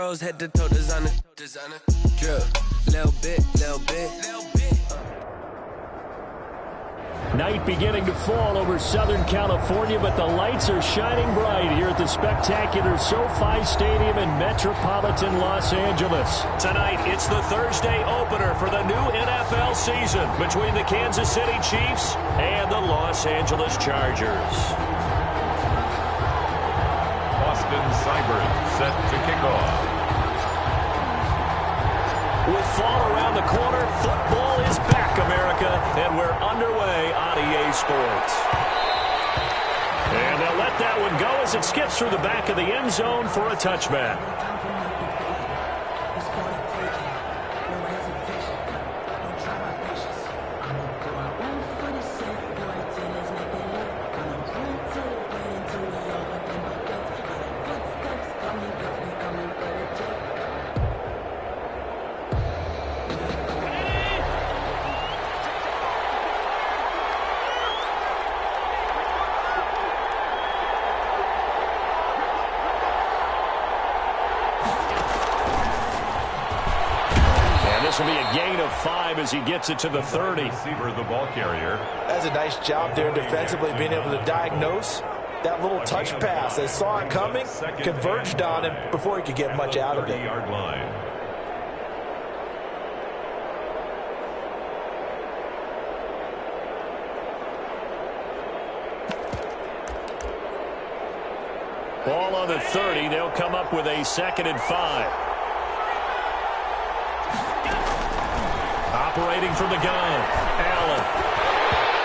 rose, head to toe designer. Drip, little bit. Night beginning to fall over Southern California, but the lights are shining bright here at the spectacular SoFi Stadium in metropolitan Los Angeles. Tonight, it's the Thursday opener for the new NFL season between the Kansas City Chiefs and the Los Angeles Chargers. Austin Seibert set to kick off. With fall around the corner, football is back, America, and we're underway on EA Sports. And they'll let that one go as it skips through the back of the end zone for a touchback. This will be a gain of 5 as he gets it to the 30. Receiver, the ball carrier. That's a nice job there defensively, being able to diagnose that little touch pass. They saw it coming, converged on him before he could get much out of it. 30-yard line. Ball on the 30. They'll come up with a 2nd and 5. Operating from the gun, Allen.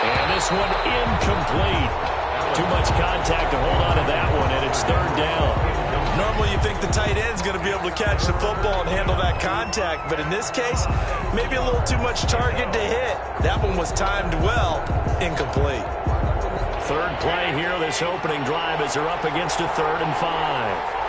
And this one incomplete. Too much contact to hold on to that one, and it's 3rd down. Normally you think the tight end's going to be able to catch the football and handle that contact, but in this case, maybe a little too much target to hit. That one was timed well, incomplete. 3rd play here, this opening drive, as they're up against a 3rd and 5.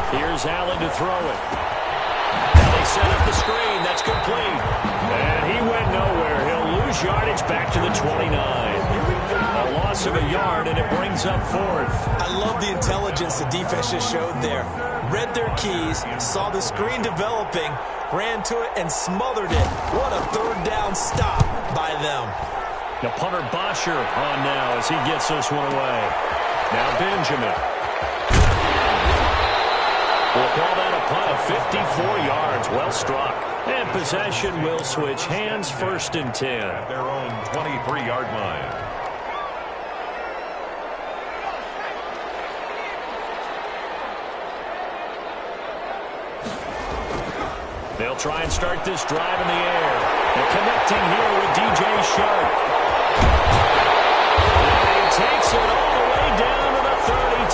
Here's Allen to throw it. Now they set up the screen. That's complete. And he went nowhere. He'll lose yardage back to the 29. A loss of a yard, and it brings up 4th. I love the intelligence the defense just showed there. Read their keys, saw the screen developing, ran to it, and smothered it. What a 3rd down stop by them. The punter Bosher on now as he gets this one away. Now Benjamin. We'll call that a punt of 54 yards. Well struck. And possession will switch hands, 1st and 10. At their own 23-yard line. They'll try and start this drive in the air. They're connecting here with DJ Sharp. And he takes it all the way down to the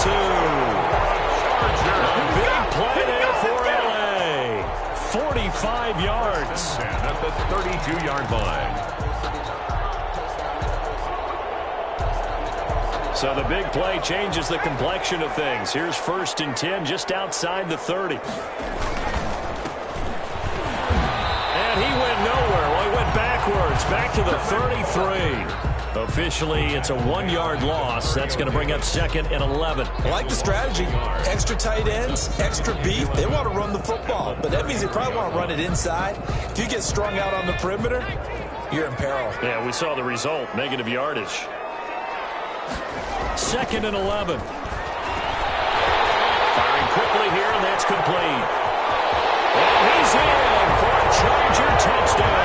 32. A big play there for L.A. 45 yards. And at the 32-yard line. So the big play changes the complexion of things. Here's 1st and 10 just outside the 30. And he went nowhere. Well, he went backwards, back to the 33. Officially, it's a 1-yard loss. That's going to bring up 2nd and 11. I like the strategy. Extra tight ends, extra beef. They want to run the football, but that means they probably want to run it inside. If you get strung out on the perimeter, you're in peril. Yeah, we saw the result, negative yardage. 2nd and 11. Firing quickly here, and that's complete. And he's in for a Charger touchdown.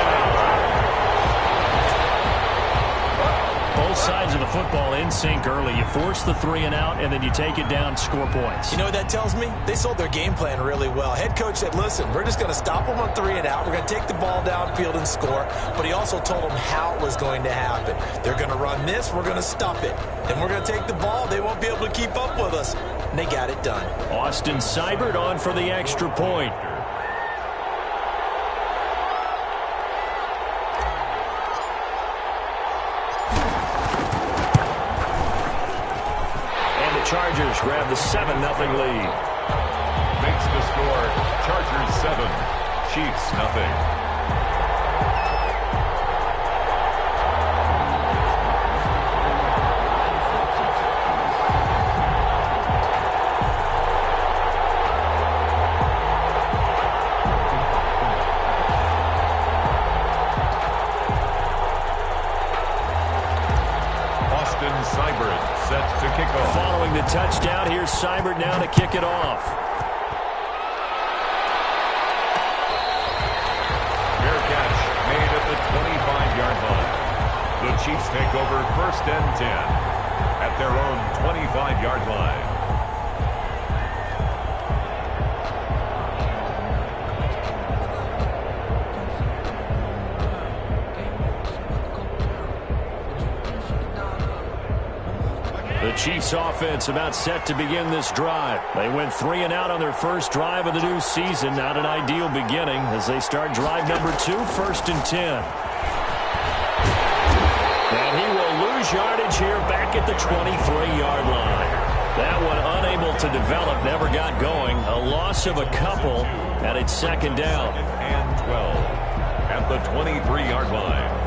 Both sides of the football in sync early. You force the 3 and out, and then you take it down, score points. You know what that tells me? They sold their game plan really well. Head coach said, listen, we're just going to stop them on 3 and out. We're going to take the ball downfield and score. But he also told them how it was going to happen. They're going to run this. We're going to stop it. Then we're going to take the ball. They won't be able to keep up with us. And they got it done. Austin Seibert on for the extra point. Chargers grab the 7-0 lead. Makes the score. Chargers 7, Chiefs 0. touchdown. Here's Seibert now to kick it off. Fair catch made at the 25-yard line. The Chiefs take over 1st and 10 at their own 25-yard line. The Chiefs offense about set to begin this drive. They went 3 and out on their first drive of the new season. Not an ideal beginning as they start drive number 2, 1st and 10. And he will lose yardage here back at the 23-yard line. That one unable to develop, never got going. A loss of a couple, and it's 2nd down. And 12 at the 23-yard line.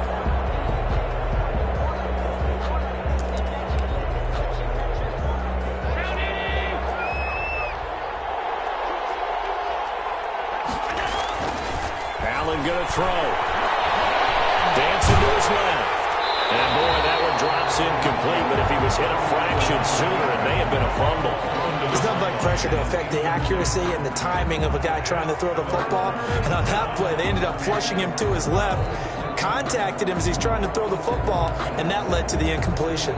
Going to throw. Dancing to his left. And boy, that one drops incomplete, but if he was hit a fraction sooner, it may have been a fumble. There's nothing like pressure to affect the accuracy and the timing of a guy trying to throw the football. And on that play, they ended up flushing him to his left, contacted him as he's trying to throw the football, and that led to the incompletion.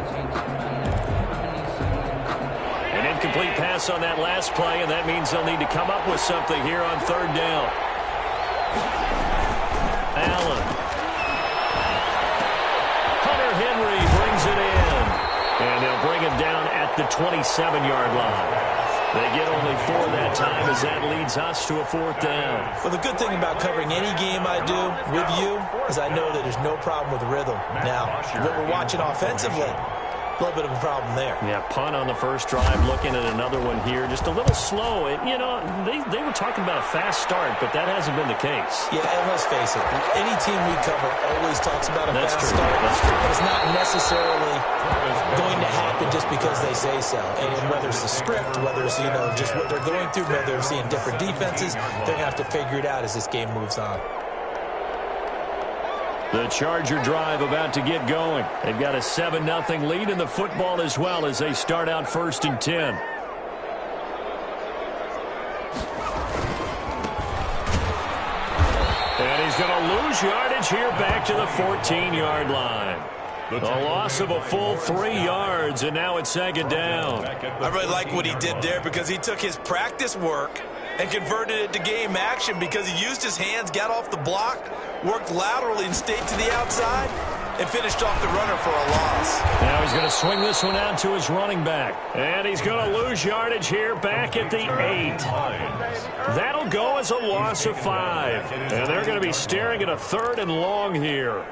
An incomplete pass on that last play, and that means they'll need to come up with something here on 3rd down. Allen. Hunter Henry brings it in. And they'll bring him down at the 27-yard line. They get only 4 that time as that leads us to a 4th down. Well, the good thing about covering any game I do with you is I know that there's no problem with rhythm. Now, what we're watching offensively, a little bit of a problem there. Yeah, punt on the first drive, looking at another one here. Just a little slow. You know, they were talking about a fast start, but that hasn't been the case. Yeah, and let's face it, any team we cover always talks about a fast start. That's true. But it's not necessarily going to happen just because they say so. And whether it's the script, whether it's, you know, just what they're going through, whether they're seeing different defenses, they're going to have to figure it out as this game moves on. The Charger drive about to get going. They've got a 7-0 lead in the football as well as they start out 1st and 10. And he's going to lose yardage here back to the 14-yard line. A loss of a full 3 yards, and now it's 2nd down. I really like what he did there because he took his practice work and converted it to game action because he used his hands, got off the block, worked laterally and stayed to the outside, and finished off the runner for a loss. Now he's going to swing this one out to his running back. And he's going to lose yardage here back at the 8. That'll go as a loss of 5. And they're going to be staring at a 3rd and long here.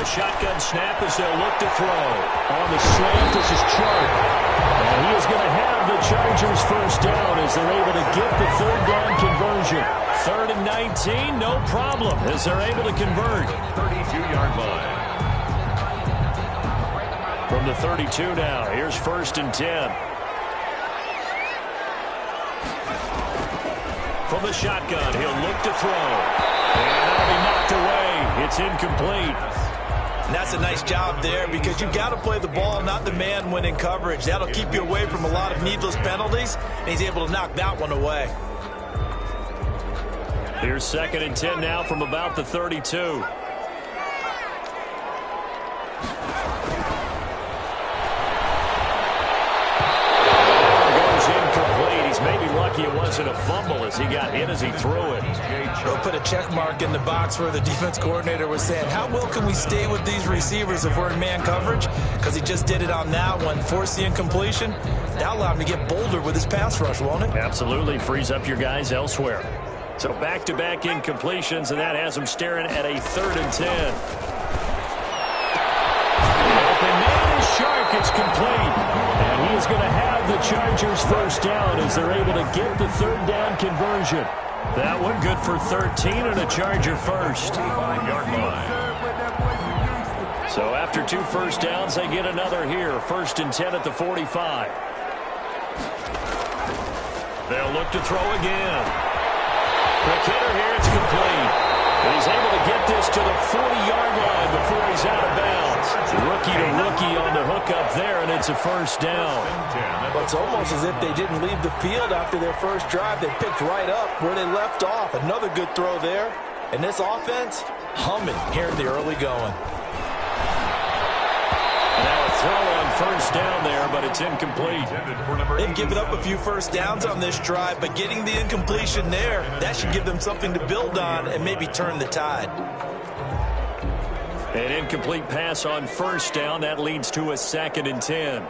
Shotgun snap as they'll look to throw. On the slant, this is Chark. And he is going to have the Chargers first down as they're able to get the 3rd down conversion. 3rd and 19, no problem as they're able to convert. 32-yard line. From the 32 now, here's 1st and 10. From the shotgun, he'll look to throw. And that'll be knocked away. It's incomplete. And that's a nice job there because you've got to play the ball, not the man when in coverage. That'll keep you away from a lot of needless penalties, and he's able to knock that one away. Here's 2nd and 10 now from about the 32. Maybe lucky it wasn't a fumble as he got hit as he threw it. They'll put a check mark in the box where the defense coordinator was saying, how well can we stay with these receivers if we're in man coverage? Because he just did it on that one, forced the incompletion. That'll allow him to get bolder with his pass rush, won't it? Absolutely, frees up your guys elsewhere. So back-to-back incompletions, and that has him staring at a 3rd and 10. Open man is Shark. It's complete. And he is going to have the Chargers first down as they're able to get the 3rd down conversion. That one good for 13 and a Charger first. 5-yard line. So after 2 first downs, they get another here. 1st and 10 at the 45. They'll look to throw again. Quick hitter here, it's complete. And he's able to get this to the 40-yard line before he's out of bounds. Rookie to rookie on the hook up there, and it's a 1st down. Well, it's almost as if they didn't leave the field after their first drive. They picked right up where they left off. Another good throw there. And this offense, humming here in the early going. Now a throw on 1st down there, but it's incomplete. They've given up a few first downs on this drive, but getting the incompletion there, that should give them something to build on and maybe turn the tide. An incomplete pass on 1st down. That leads to a 2nd and 10.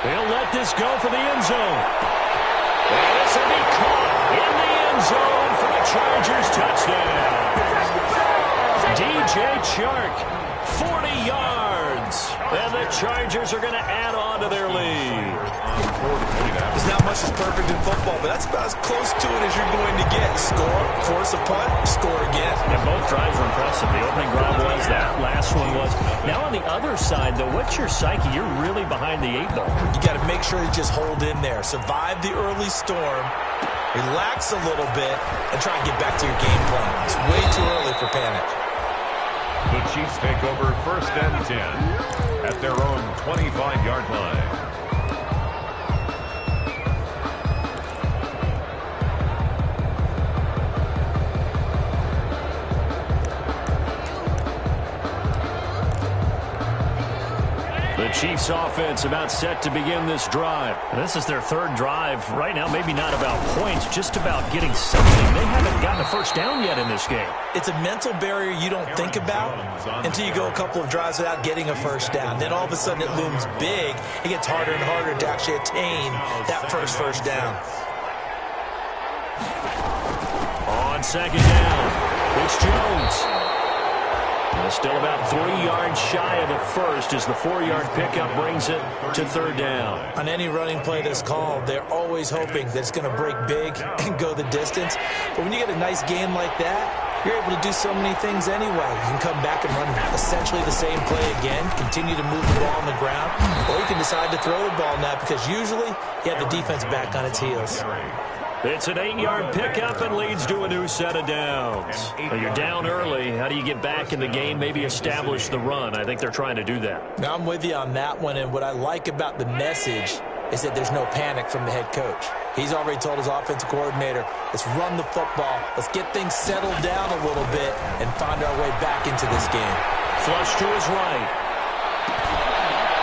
They'll let this go for the end zone. And this will be caught in the end zone for the Chargers touchdown. DJ Chark, 40 yards. And the Chargers are going to add on to their lead. There's not much that's perfect in football, but that's about as close to it as you're going to get. Score, force a punt, score again. And both drives were impressive. The opening drive was, that last one was. Now on the other side, though, what's your psyche? You're really behind the 8 ball. You got to make sure you just hold in there. Survive the early storm, relax a little bit, and try and get back to your game plan. It's way too early for panic. The Chiefs take over 1st and 10 at their own 25-yard line. The Chiefs offense about set to begin this drive. This is their 3rd drive. Right now, maybe not about points, just about getting something. They haven't gotten a first down yet in this game. It's a mental barrier you don't think about until you go a couple of drives without getting a first down. Then all of a sudden it looms big. It gets harder and harder to actually attain that first down. On 2nd down, it's Jones. Still about 3 yards shy of the first as the 4-yard pickup brings it to 3rd down. On any running play that's called, they're always hoping that it's going to break big and go the distance. But when you get a nice game like that, you're able to do so many things anyway. You can come back and run essentially the same play again, continue to move the ball on the ground, or you can decide to throw the ball now because usually you have the defense back on its heels. It's an 8-yard pickup and leads to a new set of downs. Well, you're down early. How do you get back in the game, maybe establish the run? I think they're trying to do that. Now, I'm with you on that one, and what I like about the message is that there's no panic from the head coach. He's already told his offensive coordinator, let's run the football, let's get things settled down a little bit and find our way back into this game. Flush to his right.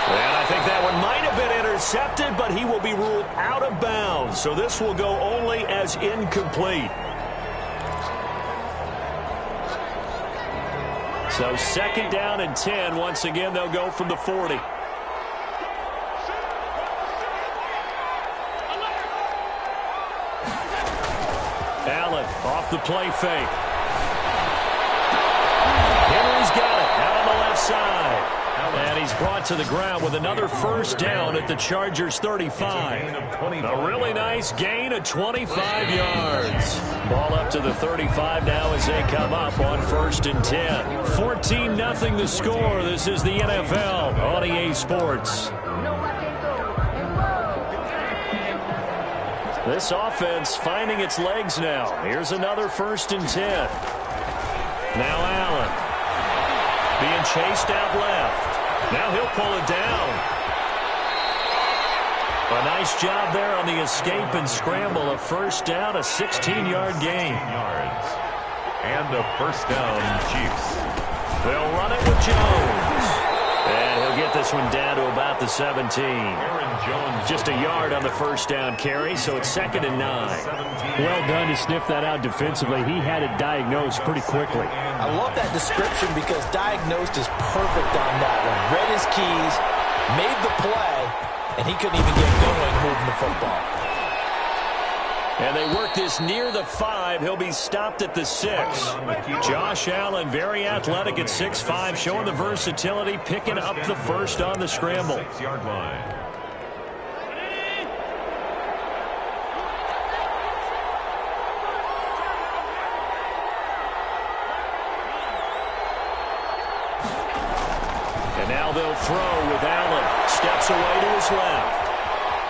And I think that one might have been intercepted, but he will be ruled out of bounds. So this will go only as incomplete. So 2nd down and 10. Once again, they'll go from the 40. Allen off the play fake. Henry's got it out on the left side. And he's brought to the ground with another first down at the Chargers 35. A really nice gain of 25 yards. Ball up to the 35 now as they come up on 1st and 10. 14-0 the score. This is the NFL on EA Sports. This offense finding its legs now. Here's another 1st and 10. Now Allen being chased out left. Now he'll pull it down. A nice job there on the escape and scramble. A first down, a 16-yard gain. And a first down, Chiefs. They'll run it with Jones. And he'll get this one down to about the 17. Just a yard on the first down carry, so it's 2nd and 9. Well done to sniff that out defensively. He had it diagnosed pretty quickly. I love that description because diagnosed is perfect on that one. Read his keys, made the play, and he couldn't even get going moving the football. And they work this near the 5. He'll be stopped at the 6. Josh Allen, very athletic at 6'5", showing the versatility, picking up the first on the scramble. 6-yard line. Now they'll throw with Allen. Steps away to his left.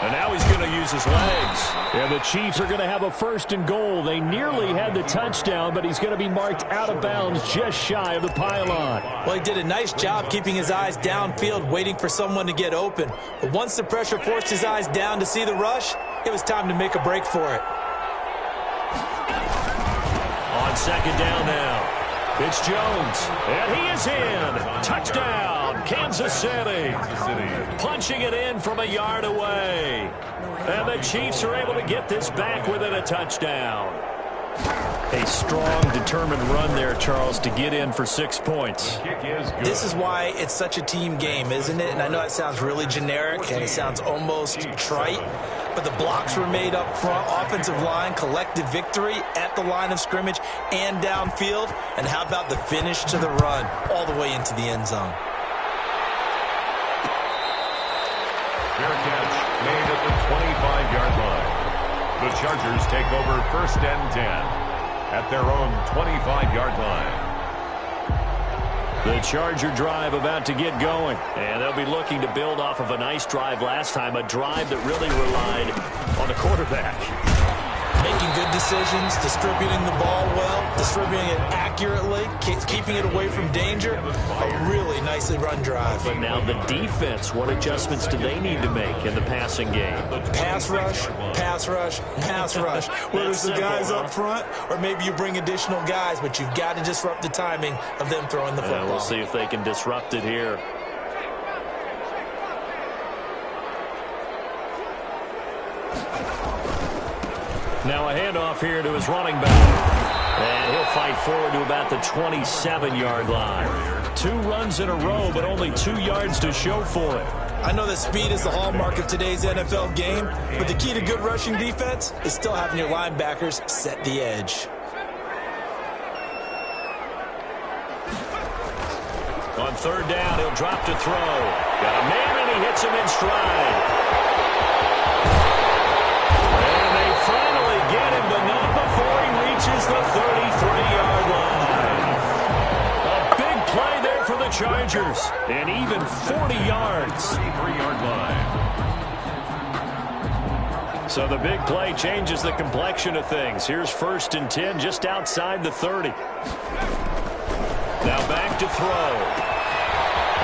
And now he's going to use his legs. And the Chiefs are going to have a 1st and goal. They nearly had the touchdown, but he's going to be marked out of bounds just shy of the pylon. Well, he did a nice job keeping his eyes downfield, waiting for someone to get open. But once the pressure forced his eyes down to see the rush, it was time to make a break for it. On 2nd down now. It's Jones, and he is in. Touchdown, Kansas City. Punching it in from a yard away. And the Chiefs are able to get this back within a touchdown. A strong, determined run there, Charles, to get in for 6 points. This is why it's such a team game, isn't it? And I know it sounds really generic, and it sounds almost trite. But the blocks were made up front, offensive line, collected victory at the line of scrimmage and downfield. And how about the finish to the run all the way into the end zone? Fair catch made at the 25-yard line. The Chargers take over 1st and 10 at their own 25-yard line. The Charger drive about to get going. And they'll be looking to build off of a nice drive last time, a drive that really relied on the quarterback. Making good decisions, distributing the ball well, distributing it accurately, keeping it away from danger. A really nicely run drive. But now the defense, what adjustments do they need to make in the passing game? Pass rush, pass rush, pass rush. Whether it's the guys up front or maybe you bring additional guys, but you've got to disrupt the timing of them throwing the football. We'll see if they can disrupt it here. Now a handoff here to his running back. And he'll fight forward to about the 27-yard line. 2 runs in a row, but only 2 yards to show for it. I know that speed is the hallmark of today's NFL game, but the key to good rushing defense is still having your linebackers set the edge. On 3rd down, he'll drop to throw. Got a man, and he hits him in stride. Finally get him, but not before he reaches the 33-yard line. A big play there for the Chargers, and even 40 yards. 33-yard line. So the big play changes the complexion of things. Here's 1st and 10 just outside the 30. Now back to throw.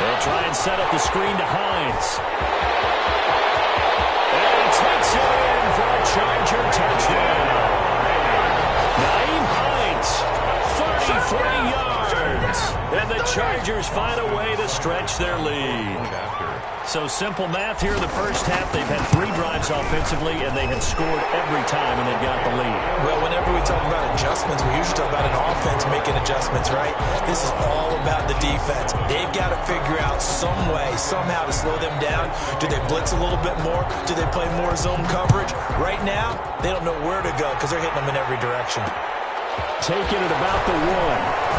They'll try and set up the screen to Hines. And he takes it in for a Charger touchdown. Naeem Hines, 33 yards. And the Chargers find a way to stretch their lead. So simple math here in the first half. They've had 3 drives offensively, and they have scored every time, and they've got the lead. Well, whenever we talk about adjustments, we usually talk about an offense making adjustments, right? This is all about the defense. They've got to figure out some way, somehow to slow them down. Do they blitz a little bit more? Do they play more zone coverage? Right now, they don't know where to go because they're hitting them in every direction. Taking it about the 1.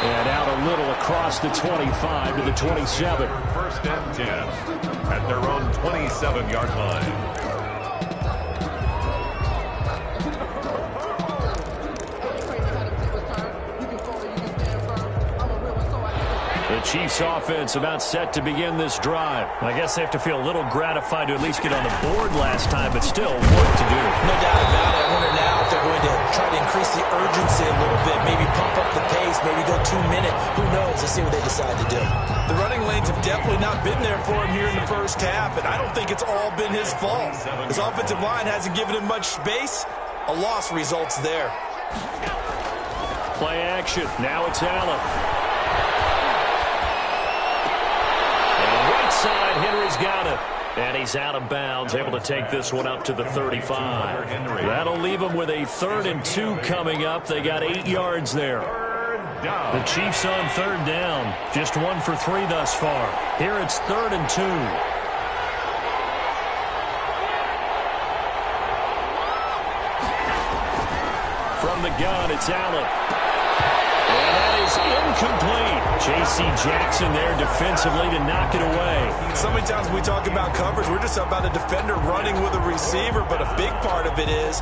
And out a little across the 25 to the 27. 1st and 10 at their own 27-yard line. The Chiefs offense about set to begin this drive. I guess they have to feel a little gratified to at least get on the board last time, but still work to do. No doubt about it. I wonder now if they're going to try to increase the urgency a little bit, maybe pump up the pace, maybe go 2-minute. Who knows? Let's see what they decide to do. The running lanes have definitely not been there for him here in the first half, and I don't think it's all been his fault. His offensive line hasn't given him much space. A loss results there. Play action. Now it's Allen. Side, Henry's got it. And he's out of bounds, able to take this one up to the 35. That'll leave him with a 3rd and 2 coming up. They got 8 yards there. The Chiefs on 3rd down. Just 1 for 3 thus far. Here it's 3rd and 2. From the gun, it's Allen. And that is incomplete. J.C. Jackson there defensively to knock it away. So many times when we talk about coverage, we're just about a defender running with a receiver, but a big part of it is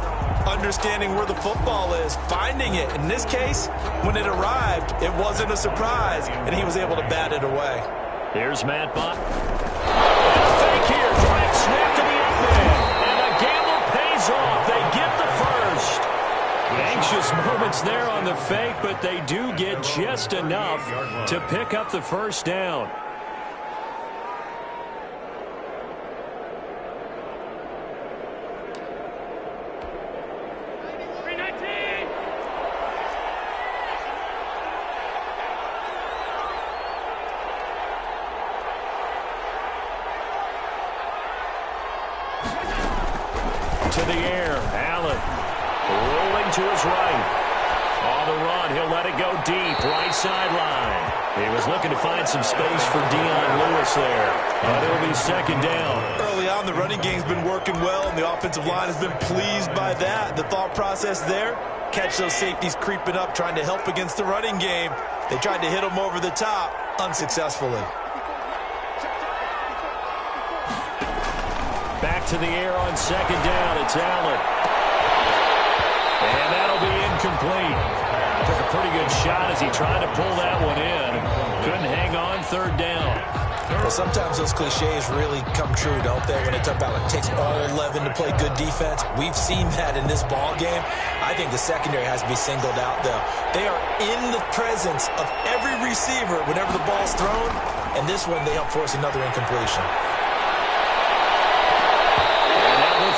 understanding where the football is, finding it. In this case, when it arrived, it wasn't a surprise, and he was able to bat it away. Here's Matt Buck. And a fake here. Direct snap to the up man. And the gamble pays off. They get the first. Anxious moments there on the fake, but they do get just enough to pick up the first down. To the air, Allen rolling to his right. On the run, he'll let it go deep, right sideline. He was looking to find some space for Dion Lewis there, but it'll be second down. Early on, the running game's been working well, and the offensive line has been pleased by that. The thought process there, catch those safeties creeping up, trying to help against the running game. They tried to hit them over the top, unsuccessfully. Back to the air on second down. It's Allen. And that'll be incomplete. Took a pretty good shot as he tried to pull that one in. Couldn't hang on third down. Well, sometimes those cliches really come true, don't they? When they talk about it takes all 11 to play good defense. We've seen that in this ball game. I think the secondary has to be singled out, though. They are in the presence of every receiver whenever the ball's thrown. And this one, they help force another incompletion.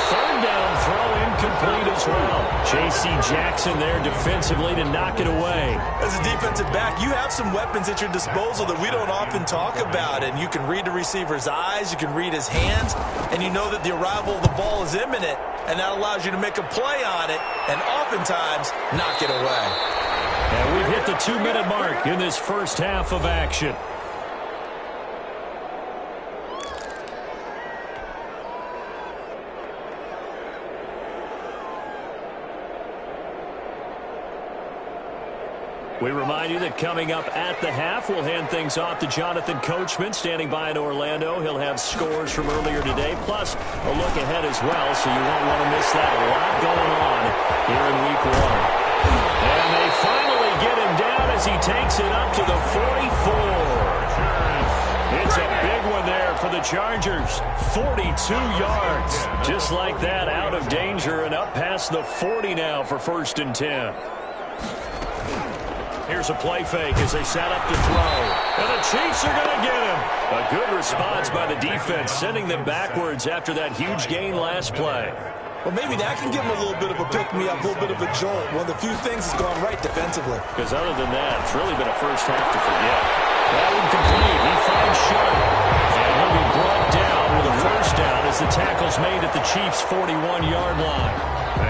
Third down throw incomplete as well. J.C. Jackson there defensively to knock it away. As a defensive back, you have some weapons at your disposal that we don't often talk about. And you can read the receiver's eyes, you can read his hands, and you know that the arrival of the ball is imminent. And that allows you to make a play on it and oftentimes knock it away. And we've hit the 2-minute mark in this first half of action. We remind you that coming up at the half, we'll hand things off to Jonathan Coachman, standing by in Orlando. He'll have scores from earlier today, plus a look ahead as well, so you won't want to miss that. A lot going on here in Week 1. And they finally get him down as he takes it up to the 44. It's a big one there for the Chargers. 42 yards. Just like that, out of danger and up past the 40 now for 1st and 10. Here's a play fake as they set up to throw. And the Chiefs are going to get him. A good response by the defense, sending them backwards after that huge gain last play. Well, maybe that can give them a little bit of a pick-me-up, a little bit of a jolt. One of the few things that's gone right defensively. Because other than that, it's really been a first half to forget. That incomplete. He finds Sharp. And he'll be brought down with a first down as the tackle's made at the Chiefs' 41-yard line.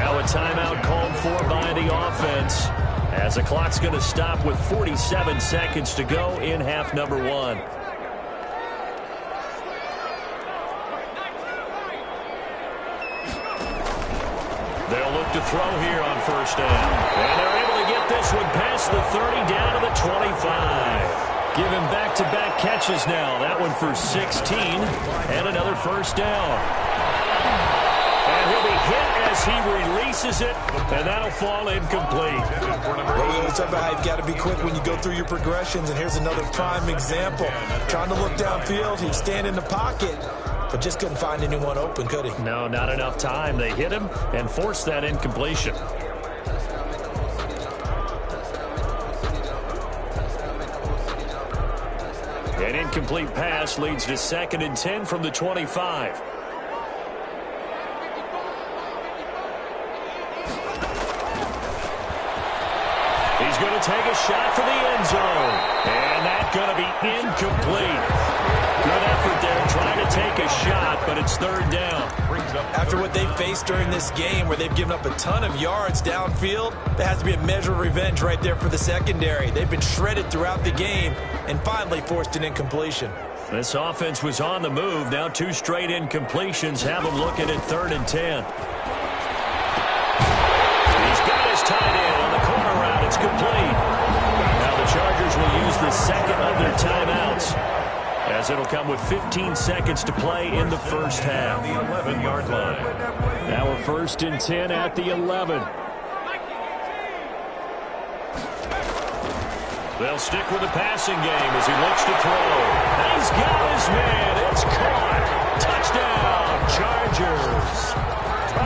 Now a timeout called for by the offense, as the clock's going to stop with 47 seconds to go in half number 1. They'll look to throw here on first down. And they're able to get this one past the 30 down to the 25. Give him back-to-back catches now. That one for 16 and another first down. And he'll be hit as he releases it, and that'll fall incomplete. Well, we always talk about how you've got to be quick when you go through your progressions, and here's another prime example. Trying to look downfield, he'd stand in the pocket, but just couldn't find anyone open, could he? No, not enough time. They hit him and forced that incompletion. An incomplete pass leads to 2nd and 10 from the 25. He's going to take a shot for the end zone. And that's going to be incomplete. Good effort there trying to take a shot, but it's 3rd down. After what they faced during this game where they've given up a ton of yards downfield, there has to be a measure of revenge right there for the secondary. They've been shredded throughout the game and finally forced an incompletion. This offense was on the move. Now 2 straight incompletions have them looking at 3rd and 10. He's got his tight end on the corner route. It's complete. Now the Chargers will use the 2nd of their timeouts as it'll come with 15 seconds to play in the first half. The 11-yard line. Now we're 1st and 10 at the 11. They'll stick with the passing game as he looks to throw. He's got his man. It's caught. Touchdown, Chargers.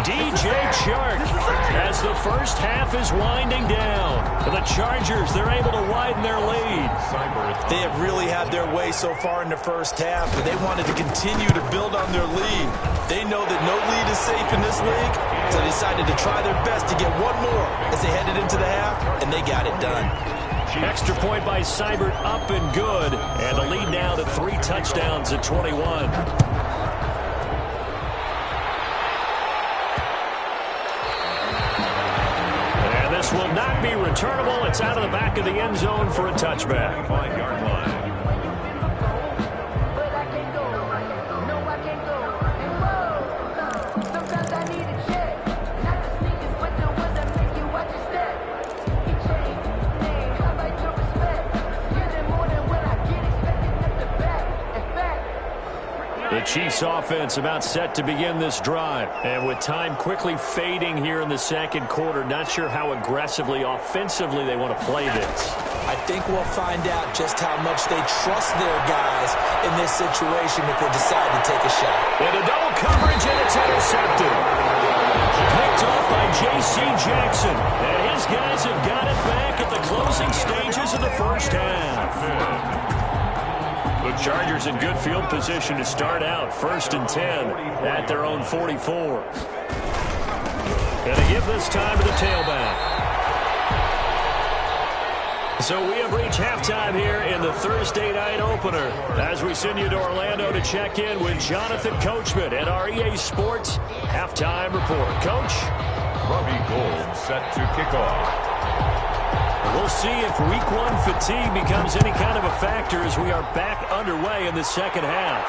DJ Chark as the first half is winding down. The Chargers, they're able to widen their lead. They have really had their way so far in the first half, but they wanted to continue to build on their lead. They know that no lead is safe in this league, so they decided to try their best to get one more as they headed into the half, and they got it done. Extra point by Seibert, up and good. And a lead now to 3 touchdowns at 21. And this will not be returnable. It's out of the back of the end zone for a touchback. 5-yard line. The Chiefs offense about set to begin this drive. And with time quickly fading here in the second quarter, not sure how aggressively, offensively they want to play this. I think we'll find out just how much they trust their guys in this situation if they decide to take a shot. And a double coverage, and it's intercepted. Picked off by J.C. Jackson. And his guys have got it back at the closing stages of the first half. The Chargers in good field position to start out. 1st and 10 at their own 44. And they give this time to the tailback. So we have reached halftime here in the Thursday night opener as we send you to Orlando to check in with Jonathan Coachman at our EA Sports Halftime Report. Coach? Robbie Gould set to kick off. We'll see if week 1 fatigue becomes any kind of a factor as we are back underway in the second half.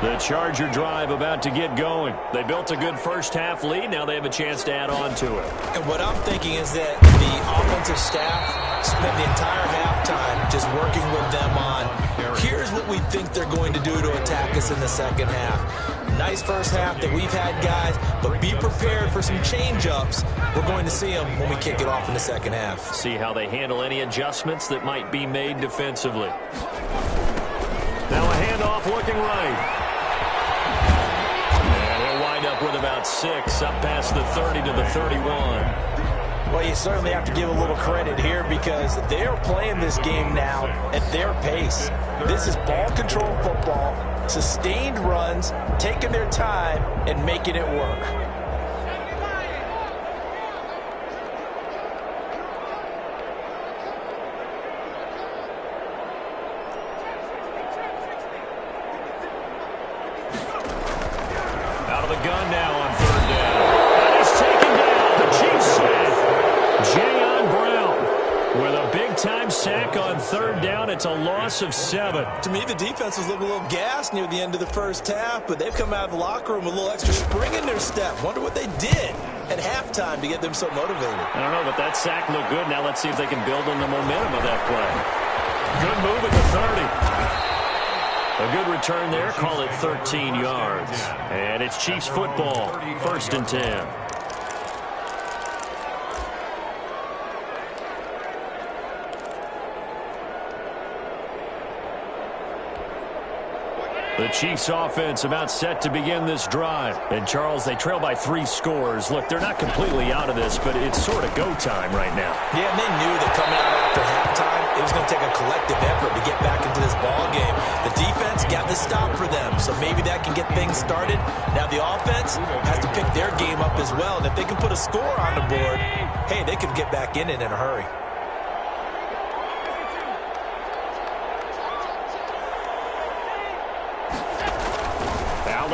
The Charger drive about to get going. They built a good first half lead. Now they have a chance to add on to it. And what I'm thinking is that the offensive staff spent the entire halftime just working with them on, here's what we think they're going to do to attack us in the second half. Nice first half that we've had, guys, but be prepared for some change-ups. We're going to see them when we kick it off in the second half. See how they handle any adjustments that might be made defensively. Now a handoff looking right. Up with about 6, up past the 30 to the 31. Well, you certainly have to give a little credit here because they're playing this game now at their pace. This is ball control football, sustained runs, taking their time, and making it work. Gun now on 3rd down. That is taken down. The Chiefs sack. Jayon Brown with a big-time sack on 3rd down. It's a loss of 7. To me, the defense was looking a little gassed near the end of the first half, but they've come out of the locker room with a little extra spring in their step. Wonder what they did at halftime to get them so motivated. I don't know, but that sack looked good. Now let's see if they can build on the momentum of that play. Good move at the 30. A good return there. Call it 13 yards. And it's Chiefs football. 1st and 10. The Chiefs offense about set to begin this drive. And, Charles, they trail by 3 scores. Look, they're not completely out of this, but it's sort of go time right now. Yeah, and they knew that coming out after halftime, it was going to take a collective effort to get back into this ball game. The defense got the stop for them, so maybe that can get things started. Now the offense has to pick their game up as well, and if they can put a score on the board, hey, they could get back in it in a hurry.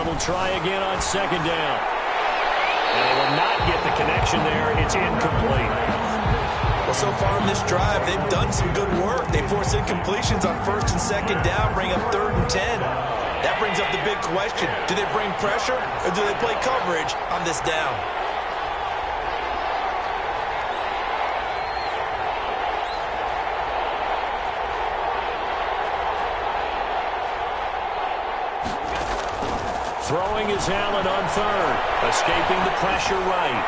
Will try again on 2nd down. And they will not get the connection there. It's incomplete. Well, so far in this drive, they've done some good work. They force incompletions on 1st and 2nd down, bring up 3rd and 10. That brings up the big question. Do they bring pressure or do they play coverage on this down? Throwing is Allen on third. Escaping the pressure right.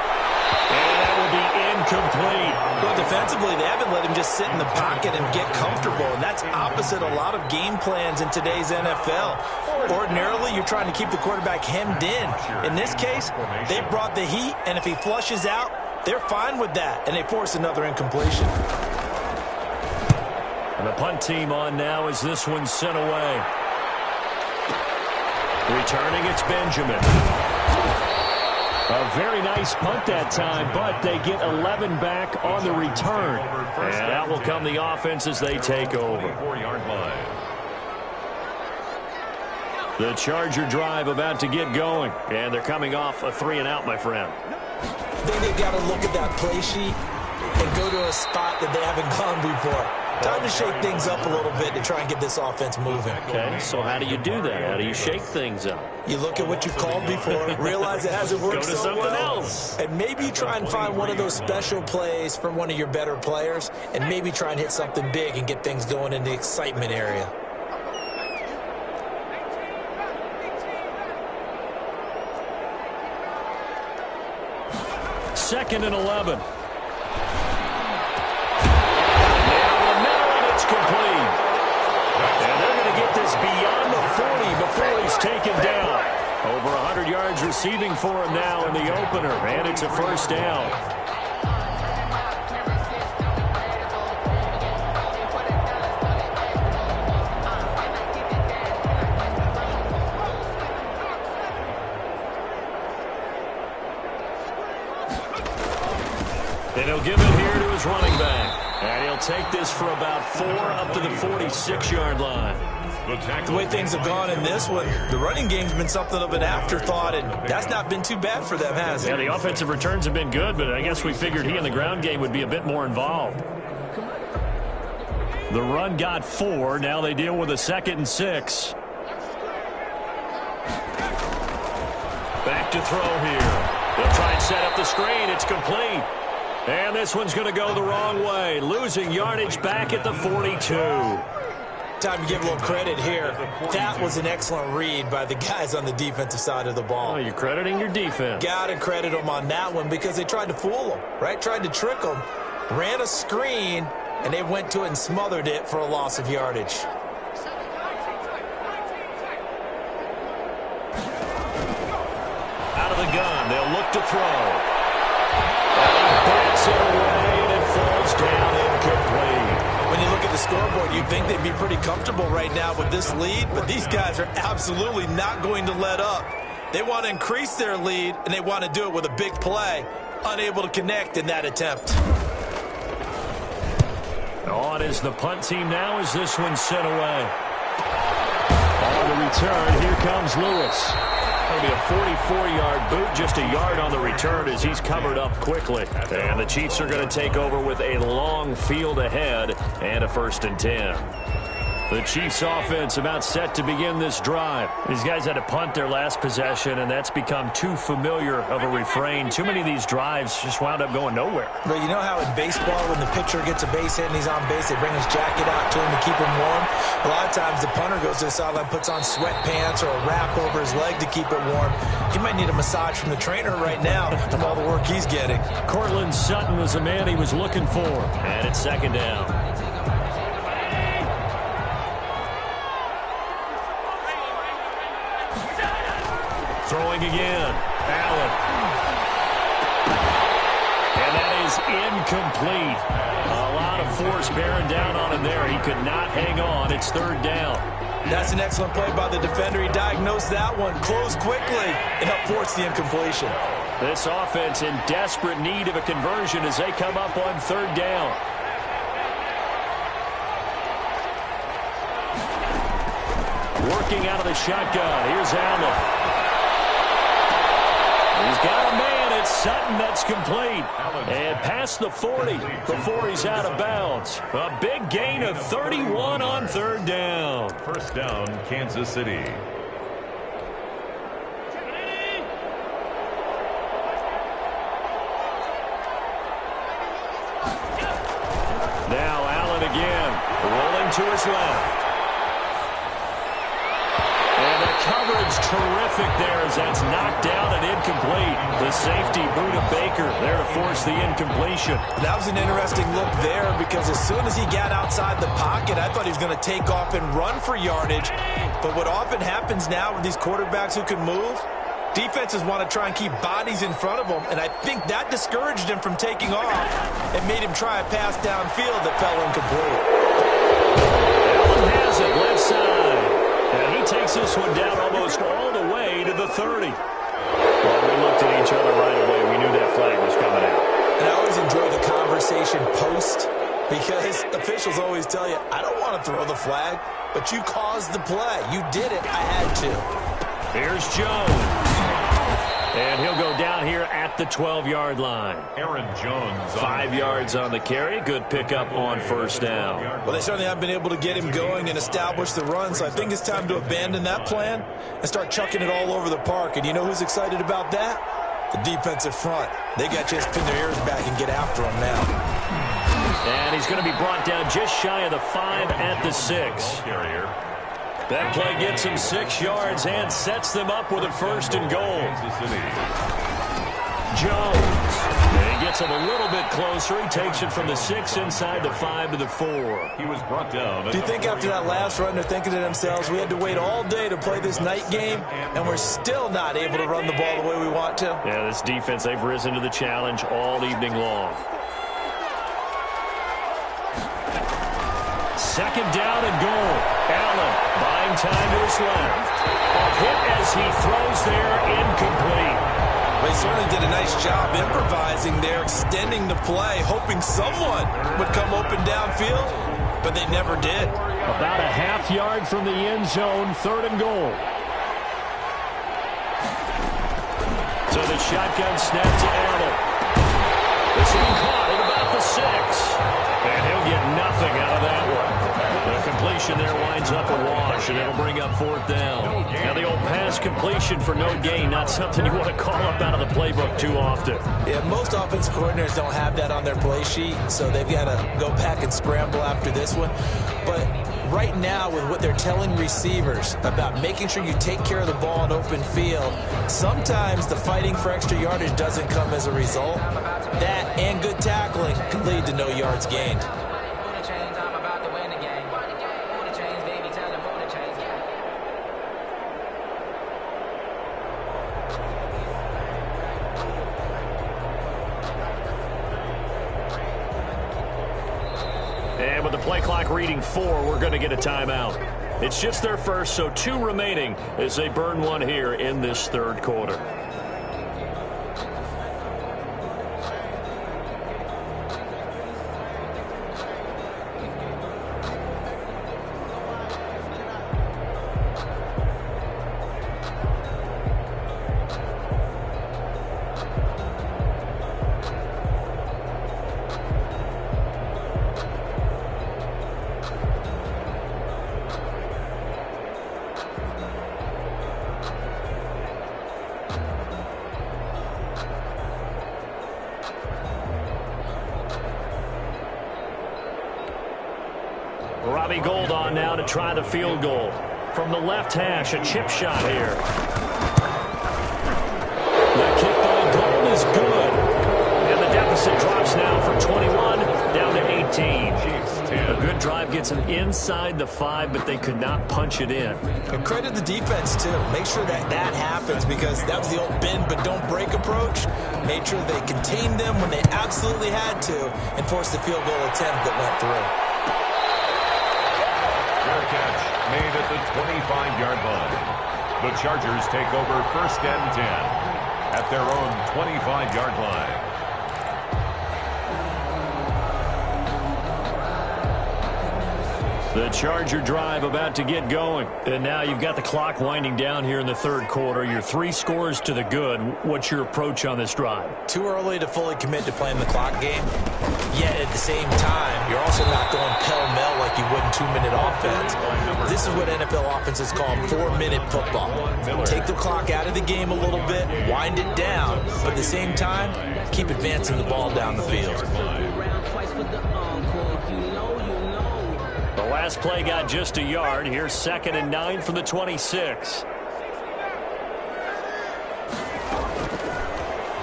And that will be incomplete. Well, defensively, they haven't let him just sit in the pocket and get comfortable, and that's opposite a lot of game plans in today's NFL. Ordinarily, you're trying to keep the quarterback hemmed in. In this case, they brought the heat, and if he flushes out, they're fine with that, and they force another incompletion. And the punt team on now as this one's sent away. Returning, it's Benjamin. A very nice punt that time, but they get 11 back on the return. And out will come the offense as they take over. The Charger drive about to get going. And they're coming off a 3-and-out, my friend. I think they've got to look at that play sheet and go to a spot that they haven't gone before. Time to shake things up a little bit to try and get this offense moving. Okay, so how do you do that? How do you shake things up? You look at what you called before, realize it hasn't worked so so something well, else. and maybe you try and find one of those special plays from one of your better players, and maybe try and hit something big and get things going in the excitement area. Second and 11. Complete. And they're going to get this beyond the 40 before he's taken down. Over 100 yards receiving for him now in the opener, and it's a first down. And he'll give it here to his running back. And he'll take this for about 4 up to the 46-yard line. The way things have gone in this one, the running game's been something of an afterthought, and that's not been too bad for them, has it? Yeah, the offensive returns have been good, but I guess we figured he in the ground game would be a bit more involved. The run got 4. Now they deal with a 2nd and 6. Back to throw here. They'll try and set up the screen. It's complete. And this one's going to go the wrong way. Losing yardage back at the 42. Time to give a little credit here. That was an excellent read by the guys on the defensive side of the ball. Oh, you're crediting your defense. Got to credit them on that one because they tried to fool them, right? Tried to trick them. Ran a screen, and they went to it and smothered it for a loss of yardage. Out of the gun, they'll look to throw. Bats it away, and it falls down incomplete. When you look at the scoreboard, you'd think they'd be pretty comfortable right now with this lead, but these guys are absolutely not going to let up. They want to increase their lead, and they want to do it with a big play. Unable to connect in that attempt. On is the punt team now as this one's sent away. On the return, here comes Lewis. That'll be a 44-yard boot, just a yard on the return as he's covered up quickly. And the Chiefs are going to take over with a long field ahead and a 1st and 10. The Chiefs offense about set to begin this drive. These guys had to punt their last possession, and that's become too familiar of a refrain. Too many of these drives just wound up going nowhere. But you know how in baseball, when the pitcher gets a base hit and he's on base, they bring his jacket out to him to keep him warm? A lot of times the punter goes to the sideline, puts on sweatpants or a wrap over his leg to keep it warm. He might need a massage from the trainer right now from all the work he's getting. Cortland Sutton was the man he was looking for. And it's 2nd down. Throwing again. Allen. And that is incomplete. A lot of force bearing down on him there. He could not hang on. It's 3rd down. That's an excellent play by the defender. He diagnosed that one, closed quickly, and helped force the incompletion. This offense in desperate need of a conversion as they come up on 3rd down. Working out of the shotgun. Here's Allen. He's got a man. It's Sutton. That's complete. And past the 40 before he's out of bounds. A big gain of 31 on 3rd down. 1st down, Kansas City. to his left. And the coverage terrific there as that's knocked down and incomplete. The safety, Buda Baker, there to force the incompletion. That was an interesting look there because as soon as he got outside the pocket, I thought he was going to take off and run for yardage. But what often happens now with these quarterbacks who can move, defenses want to try and keep bodies in front of them, and I think that discouraged him from taking off and made him try a pass downfield that fell incomplete. Allen has it, left side. And he takes this one down almost all the way to the 30. Well, we looked at each other right away. We knew that flag was coming out. And I always enjoy the conversation post because officials always tell you, I don't want to throw the flag, but you caused the play. You did it. I had to. Here's Jones. And he'll go down here at the 12-yard line. Aaron Jones. 5 yards on the carry. Good pickup on first down. Well, they certainly haven't been able to get him going and establish the run, so I think it's time to abandon that plan and start chucking it all over the park. And you know who's excited about that? The defensive front. They got to just pin their ears back and get after him now. And he's going to be brought down just shy of the 5 at the 6. Carrier. That play gets him 6 yards and sets them up with a first and goal. Jones. And he gets him a little bit closer. He takes it from the 6 inside the 5 to the 4. He was brought down. Do you think after that last run they're thinking to themselves, we had to wait all day to play this night game, and we're still not able to run the ball the way we want to? Yeah, this defense, they've risen to the challenge all evening long. Second down and goal. Allen buying time to his left. A hit as he throws there, incomplete. They certainly did a nice job improvising there, extending the play, hoping someone would come open downfield, but they never did. About a half yard from the end zone, third and goal. So the shotgun snap to Allen. This will be caught at about the 6. And he'll get nothing out of that one. The completion there winds up a wash, and it'll bring up fourth down. Now the old pass completion for no gain, not something you want to call up out of the playbook too often. Yeah, most offensive coordinators don't have that on their play sheet, so they've got to go back and scramble after this one. But right now, with what they're telling receivers about making sure you take care of the ball in open field, sometimes the fighting for extra yardage doesn't come as a result. That and good tackling can lead to no yards gained. And with the play clock reading 4, we're going to get a timeout. It's just their first, so 2 remaining as they burn one here in this third quarter. Robbie Gould on now to try the field goal. From the left hash, a chip shot here. The kick by Gould is good. And the deficit drops now from 21 down to 18. A good drive gets them inside the 5, but they could not punch it in. And credit the defense, too. Make sure that that happens because that was the old bend but don't break approach. Made sure they contained them when they absolutely had to and forced the field goal attempt that went through. Fair catch made at the 25-yard line. The Chargers take over first and 10 at their own 25-yard line. The Charger drive about to get going. And now you've got the clock winding down here in the third quarter. You're 3 scores to the good. What's your approach on this drive? Too early to fully commit to playing the clock game. Yet at the same time, you're also not going pell-mell like you would in 2-minute offense. This is what NFL offenses call 4-minute football. Take the clock out of the game a little bit, wind it down, but at the same time, keep advancing the ball down the field. The last play got just a yard. Here's 2nd and 9 from the 26.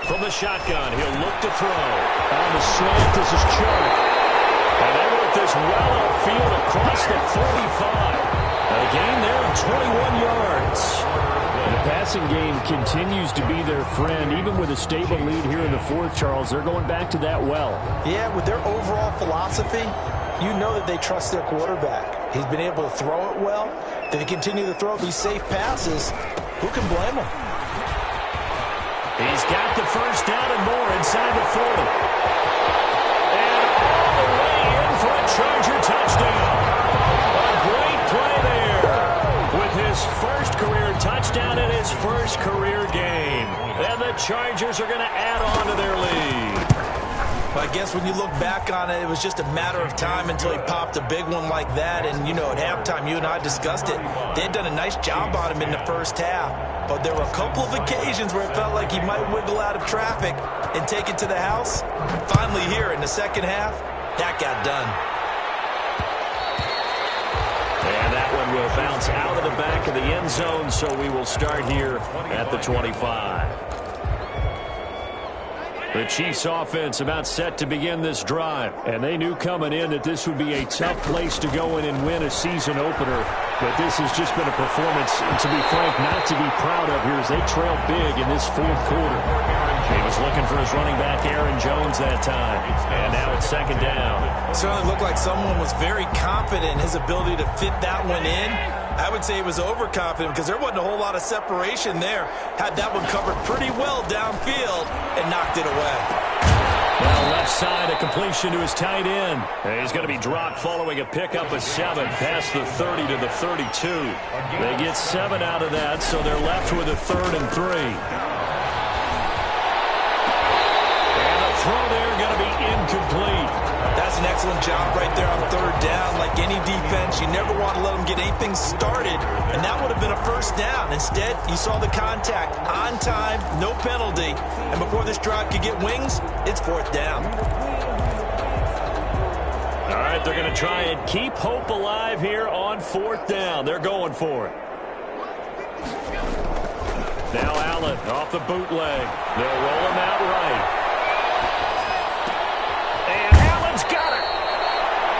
From the shotgun, he'll look to throw. On the slant, this is Chubb. And they work this well upfield across the 45. A gain there of 21 yards. The passing game continues to be their friend. Even with a stable lead here in the fourth, Charles, they're going back to that well. Yeah, with their overall philosophy, you know that they trust their quarterback. He's been able to throw it well. They continue to throw these safe passes. Who can blame him? He's got the first down and more inside the 40. And all the way in for a Charger touchdown. A great play there with his first career touchdown in his first career game. And the Chargers are going to add on to their lead. I guess when you look back on it, it was just a matter of time until he popped a big one like that. And, you know, at halftime, you and I discussed it. They had done a nice job on him in the first half. But there were a couple of occasions where it felt like he might wiggle out of traffic and take it to the house. Finally here in the second half, that got done. And that one will bounce out of the back of the end zone, so we will start here at the 25. The Chiefs offense about set to begin this drive. And they knew coming in that this would be a tough place to go in and win a season opener. But this has just been a performance, and to be frank, not to be proud of here as they trail big in this fourth quarter. He was looking for his running back, Aaron Jones, that time. And now it's 2nd down. It certainly looked like someone was very confident in his ability to fit that one in. I would say he was overconfident because there wasn't a whole lot of separation there. Had that one covered pretty well downfield and knocked it away. Now left side, a completion to his tight end. And he's going to be dropped following a pickup of 7 past the 30 to the 32. They get 7 out of that, so they're left with a 3rd and 3. And the throw there going to be incomplete. That's an excellent job right there on 3rd down. Like any defense, you never want to let them get anything started, and that would have been a 1st down. Instead, you saw the contact on time, no penalty, and before this drive could get wings, it's 4th down. All right, they're going to try and keep hope alive here on 4th down. They're going for it. Now Allen off the bootleg. They'll roll him out right. Got it.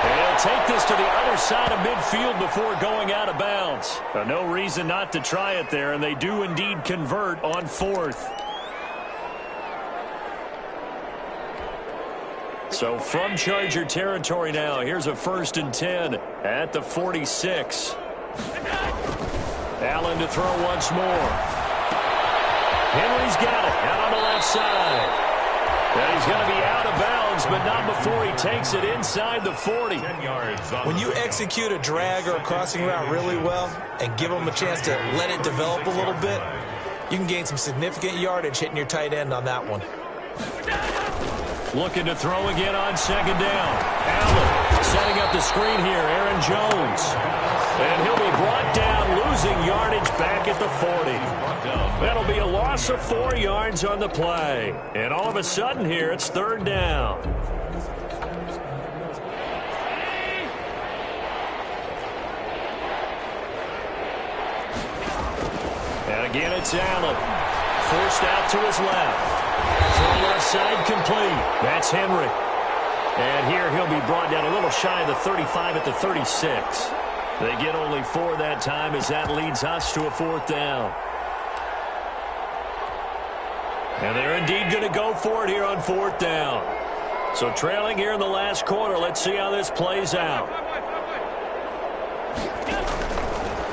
And he'll take this to the other side of midfield before going out of bounds. No reason not to try it there, and they do indeed convert on 4th. So from Charger territory now, here's a 1st and 10 at the 46. Allen to throw once more. Henry's got it out on the left side. And he's going to be out of bounds, but not before he takes it inside the 40. When you execute a drag or a crossing route really well and give them a chance to let it develop a little bit, you can gain some significant yardage hitting your tight end on that one. Looking to throw again on 2nd down. Allen setting up the screen here. Aaron Jones. And he'll be brought down, losing yardage back at the 40. That'll be a loss of 4 yards on the play. And all of a sudden here, it's 3rd down. And again, it's Allen. Forced out to his left. From left side complete. That's Henry. And here he'll be brought down a little shy of the 35 at the 36. They get only 4 that time as that leads us to a 4th down. And they're indeed going to go for it here on 4th down. So trailing here in the last quarter, let's see how this plays out.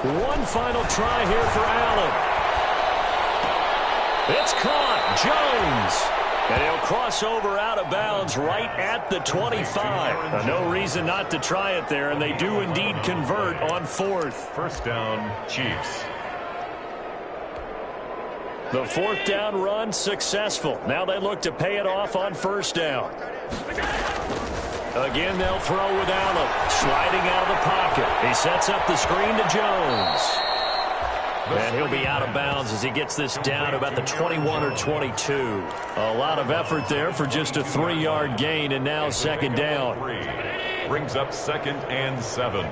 One final try here for Allen. It's caught. Jones. And he'll cross over out of bounds right at the 25. No reason not to try it there, and they do indeed convert on 4th. 1st down, Chiefs. The 4th down run successful. Now they look to pay it off on 1st down. Again, they'll throw with Allen. Sliding out of the pocket. He sets up the screen to Jones. And he'll be out of bounds as he gets this down to about the 21 or 22. A lot of effort there for just a 3-yard gain, and now second down. Brings up 2nd and 7.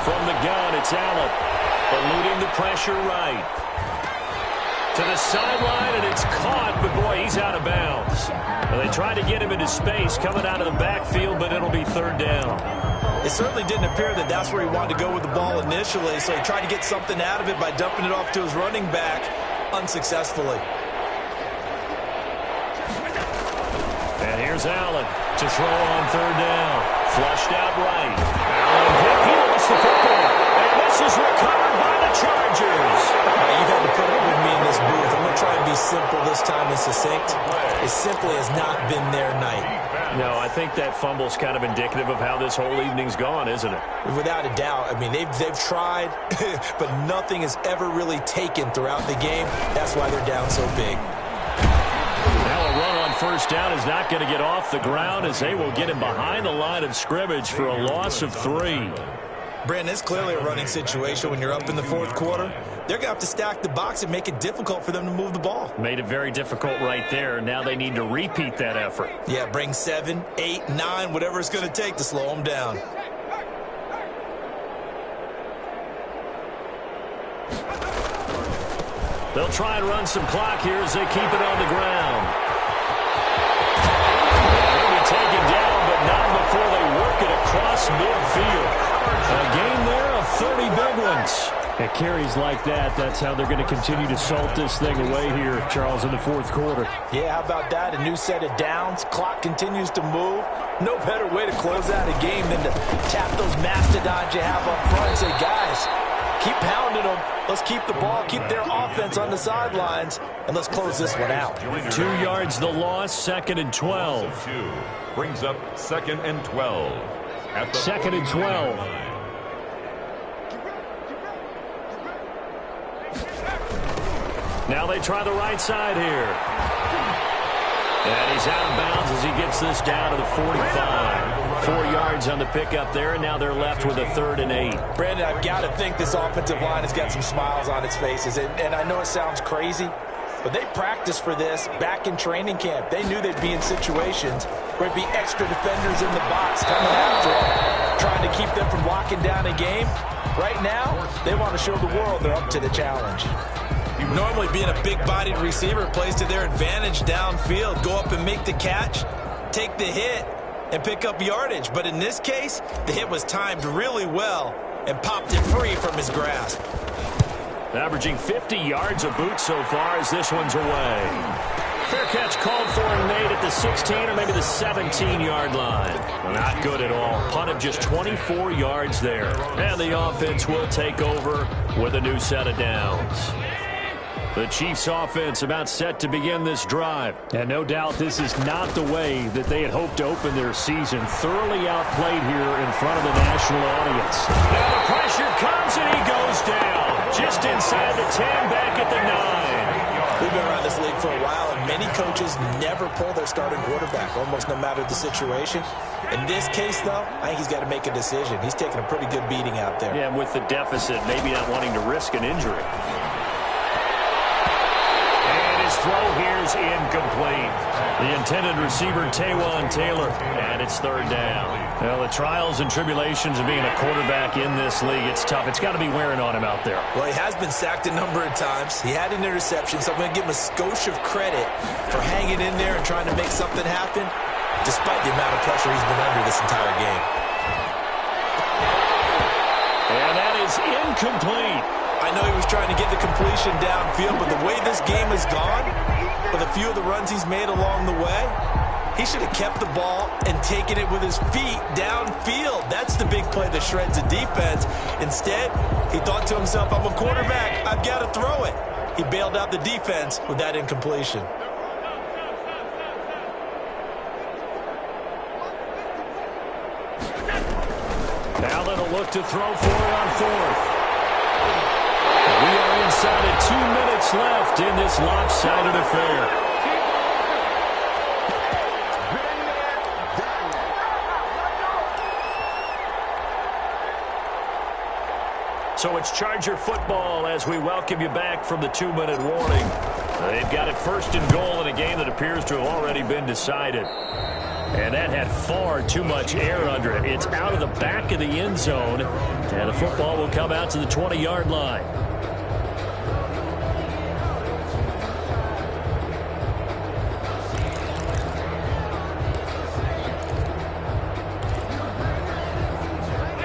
From the gun, it's Allen. Eluding the pressure right. To the sideline, and it's caught, but boy, he's out of bounds. Well, they tried to get him into space coming out of the backfield, but it'll be third down. It certainly didn't appear that that's where he wanted to go with the ball initially, so he tried to get something out of it by dumping it off to his running back unsuccessfully. And here's Allen to throw on third down. Flushed out right. Allen, he lost the football. And this is recovered by the Chargers. You've had to put up with me in this booth. I'm going to try and be simple this time and succinct. It simply has not been their night. No, I think that fumble's kind of indicative of how this whole evening's gone, isn't it? Without a doubt. I mean, they've tried, but nothing has ever really taken throughout the game. That's why they're down so big. Now a run on first down is not going to get off the ground as they will get him behind the line of scrimmage for a loss of 3. Brandon, it's clearly a running situation when you're up in the fourth quarter. They're going to have to stack the box and make it difficult for them to move the ball. Made it very difficult right there. Now they need to repeat that effort. Yeah, bring 7, 8, 9, whatever it's going to take to slow them down. They'll try and run some clock here as they keep it on the ground. He'll be taken down, but not before they work it across midfield. A game there of 30 big ones. At carries like that, that's how they're going to continue to salt this thing away here, Charles, in the fourth quarter. Yeah, how about that? A new set of downs. Clock continues to move. No better way to close out a game than to tap those mastodons you have up front and say, guys, keep pounding them. Let's keep the ball, keep their offense on the sidelines, and let's close this one out. 2 yards the loss, 2nd and 12. Brings up 2nd and 12. At the 2nd and 12. Now they try the right side here. And he's out of bounds as he gets this down to the 45. 4 yards on the pickup there, and now they're left with a 3rd and 8. Brandon, I've got to think this offensive line has got some smiles on its faces. And I know it sounds crazy, but they practiced for this back in training camp. They knew they'd be in situations where it'd be extra defenders in the box coming after them, trying to keep them from locking down a game. Right now, they want to show the world they're up to the challenge. Normally being a big-bodied receiver plays to their advantage downfield. Go up and make the catch, take the hit, and pick up yardage. But in this case, the hit was timed really well and popped it free from his grasp. Averaging 50 yards a boot so far as this one's away. Fair catch called for and made at the 16 or maybe the 17-yard line. Not good at all. Punt of just 24 yards there. And the offense will take over with a new set of downs. The Chiefs offense about set to begin this drive. And no doubt this is not the way that they had hoped to open their season. Thoroughly outplayed here in front of the national audience. Now the pressure comes and he goes down. Just inside the 10, back at the 9. We've been around this league for a while, and many coaches never pull their starting quarterback, almost no matter the situation. In this case, though, I think he's got to make a decision. He's taking a pretty good beating out there. Yeah, with the deficit, maybe not wanting to risk an injury. Throw here's incomplete. The intended receiver, Taywan Taylor, and it's 3rd down. Well, the trials and tribulations of being a quarterback in this league, it's tough. It's got to be wearing on him out there. Well, he has been sacked a number of times. He had an interception, so I'm going to give him a skosh of credit for hanging in there and trying to make something happen, despite the amount of pressure he's been under this entire game. And that is incomplete. I know he was trying to get the completion downfield, but the way this game has gone, with a few of the runs he's made along the way, he should have kept the ball and taken it with his feet downfield. That's the big play that shreds a defense. Instead, he thought to himself, I'm a quarterback, I've got to throw it. He bailed out the defense with that incompletion. Allen will look to throw for it on 4th. We are inside of 2 minutes left in this lopsided affair. So it's Charger football as we welcome you back from the 2-minute warning. They've got it first and goal in a game that appears to have already been decided. And that had far too much air under it. It's out of the back of the end zone, and the football will come out to the 20-yard line.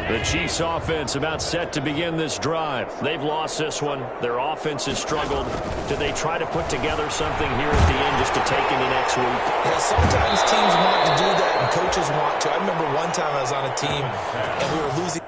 The Chiefs offense about set to begin this drive. They've lost this one. Their offense has struggled. Do they try to put together something here at the end just to take into next week? Yeah, sometimes teams want to do that and coaches want to. I remember one time I was on a team and we were losing.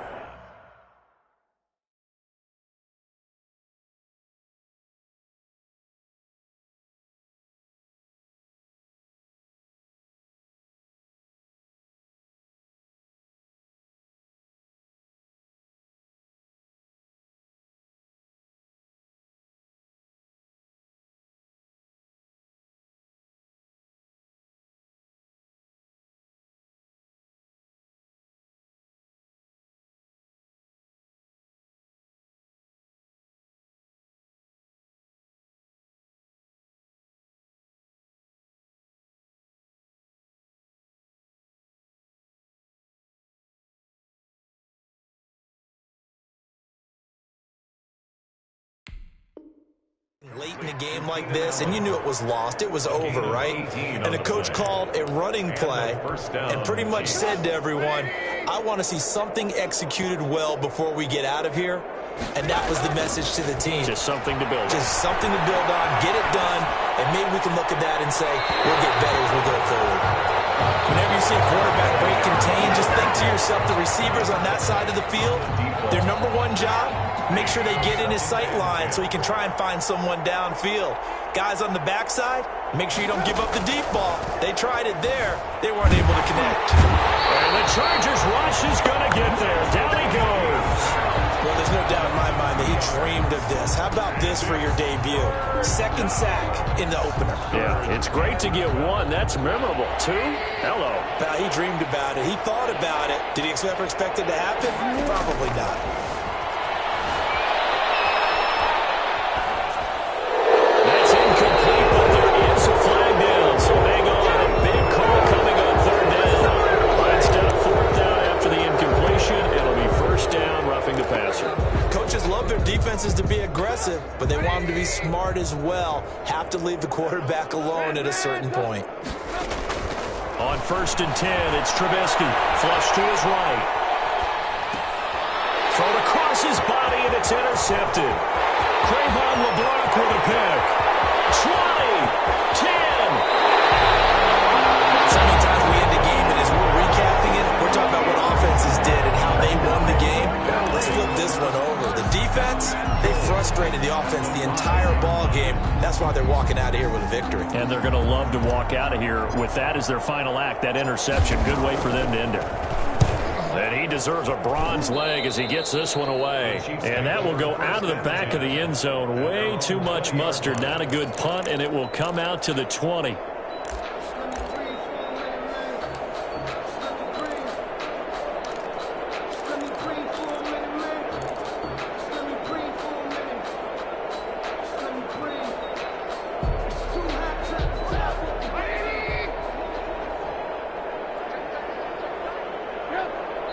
Late in a game like this, and you knew it was lost. It was over, right? And the coach called a running play and pretty much said to everyone, I want to see something executed well before we get out of here. And that was the message to the team. Just something to build on. Just something to build on, get it done, and maybe we can look at that and say, we'll get better as we go forward. Whenever you see a quarterback break contain, just think to yourself, the receivers on that side of the field, their number one job, make sure they get in his sight line so he can try and find someone downfield. Guys on the backside, make sure you don't give up the deep ball. They tried it there. They weren't able to connect. And the Chargers rush is going to get there. Down he goes. Well, there's no doubt in my mind that he dreamed of this. How about this for your debut? Second sack in the opener. Yeah, it's great to get one. That's memorable. Two? Hello. He dreamed about it. He thought about it. Did he ever expect it to happen? Probably not. That's incomplete, but there is a flag down. So hang on. A big call coming on third down. Instead of fourth down after the incompletion, it'll be first down, roughing the passer. Coaches love their defenses to be aggressive, but they want them to be smart as well. Have to leave the quarterback alone at a certain point. On 1st and 10, it's Trubisky. Flush to his right. Thrown across his body, and it's intercepted. Crayvon LeBlanc with a pick. 20, 10. So many times we end the game, and as we're recapping it, we're talking about what offenses did and how they won the game. Let's flip this one over. The defense, they frustrated the offense the entire ball game. That's why they're walking out of here with a victory. And they're going to love to walk out of here with that as their final act, that interception. Good way for them to end it. And he deserves a bronze leg as he gets this one away. And that will go out of the back of the end zone. Way too much mustard. Not a good punt, and it will come out to the 20.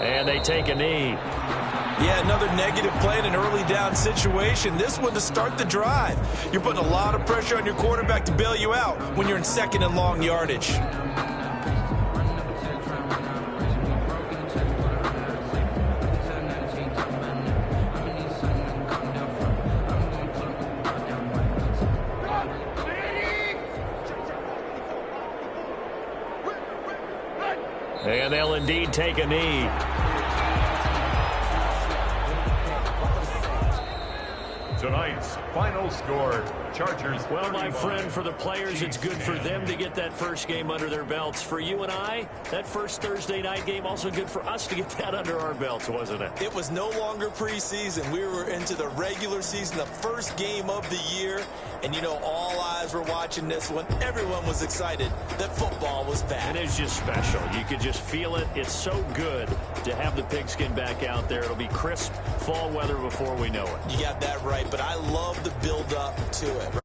And they take a knee. Yeah, another negative play in an early down situation. This one to start the drive. You're putting a lot of pressure on your quarterback to bail you out when you're in second and long yardage. And they'll indeed take a knee. Tonight's final score, Chargers. Well, my friend, for the players, it's good for them to get that first game under their belts. For you and I, that first Thursday night game, also good for us to get that under our belts, wasn't it? It was no longer preseason. We were into the regular season, the first game of the year. And, you know, all eyes were watching this one. Everyone was excited that football was back. And it's just special. You could just feel it. It's so good to have the pigskin back out there. It'll be crisp fall weather before we know it. You got that right, but I love the build-up to it, right?